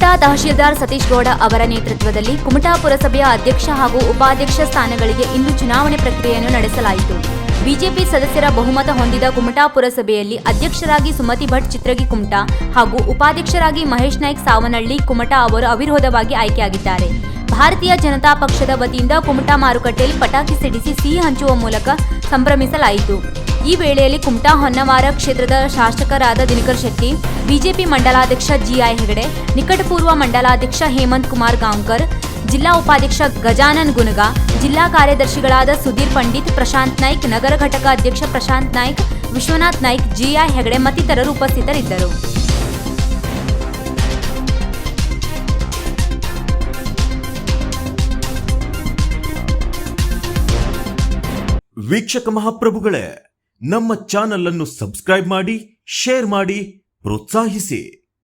ಕುಮಟಾ ತಹಶೀಲ್ದಾರ್ ಸತೀಶ್ ಗೌಡ ಅವರ ನೇತೃತ್ವದಲ್ಲಿ ಕುಮಟಾ ಪುರಸಭೆಯ ಅಧ್ಯಕ್ಷ ಹಾಗೂ ಉಪಾಧ್ಯಕ್ಷ ಸ್ಥಾನಗಳಿಗೆ ಇಂದು ಚುನಾವಣೆ ಪ್ರಕ್ರಿಯೆಯನ್ನು ನಡೆಸಲಾಯಿತು. ಬಿಜೆಪಿ ಸದಸ್ಯರ ಬಹುಮತ ಹೊಂದಿದ ಕುಮಟಾ ಪುರಸಭೆಯಲ್ಲಿ ಅಧ್ಯಕ್ಷರಾಗಿ ಸುಮತಿ ಭಟ್ ಚಿತ್ರಗಿ ಕುಮಟಾ ಹಾಗೂ ಉಪಾಧ್ಯಕ್ಷರಾಗಿ ಮಹೇಶ್ ನಾಯ್ಕ್ ಸಾವನಹಳ್ಳಿ ಕುಮಟಾ ಅವರು ಅವಿರೋಧವಾಗಿ ಆಯ್ಕೆಯಾಗಿದ್ದಾರೆ. ಭಾರತೀಯ ಜನತಾ ಪಕ್ಷದ ವತಿಯಿಂದ ಕುಮಟಾ ಮಾರುಕಟ್ಟೆಯಲ್ಲಿ ಪಟಾಕಿ ಸಿಡಿಸಿ ಸಿಹಿ ಹಂಚುವ ಮೂಲಕ ಸಂಭ್ರಮಿಸಲಾಯಿತು. ಈ ವೇಳೆಯಲ್ಲಿ ಕುಮಟಾ ಹೊನ್ನವಾರ ಕ್ಷೇತ್ರದ ಶಾಸಕರಾದ ದಿನಕರ್ ಶೆಟ್ಟಿ, ಬಿಜೆಪಿ ಮಂಡಲಾಧ್ಯಕ್ಷ ಜಿಐ ಹೆಗಡೆ, ನಿಕಟಪೂರ್ವ ಮಂಡಲಾಧ್ಯಕ್ಷ ಹೇಮಂತ್ ಕುಮಾರ್ ಗಾಂವ್ಕರ್, ಜಿಲ್ಲಾ ಉಪಾಧ್ಯಕ್ಷ ಗಜಾನನ್ ಗುನಗಾ, ಜಿಲ್ಲಾ ಕಾರ್ಯದರ್ಶಿಗಳಾದ ಸುಧೀರ್ ಪಂಡಿತ್, ಪ್ರಶಾಂತ್ ನಾಯ್ಕ್, ನಗರ ಘಟಕ ಅಧ್ಯಕ್ಷ ಪ್ರಶಾಂತ್ ನಾಯ್ಕ್, ವಿಶ್ವನಾಥ್ ನಾಯ್ಕ್, ಜಿಐ ಹೆಗಡೆ ಮತ್ತಿತರರು ಉಪಸ್ಥಿತರಿದ್ದರು. ವೀಕ್ಷಕ ಮಹಾಪ್ರಭುಗಳೇ, ನಮ್ಮ ಚಾನಲ್ ಅನ್ನು ಸಬ್ಸ್ಕ್ರೈಬ್ ಮಾಡಿ, ಶೇರ್ ಮಾಡಿ, ಪ್ರೋತ್ಸಾಹಿಸಿ.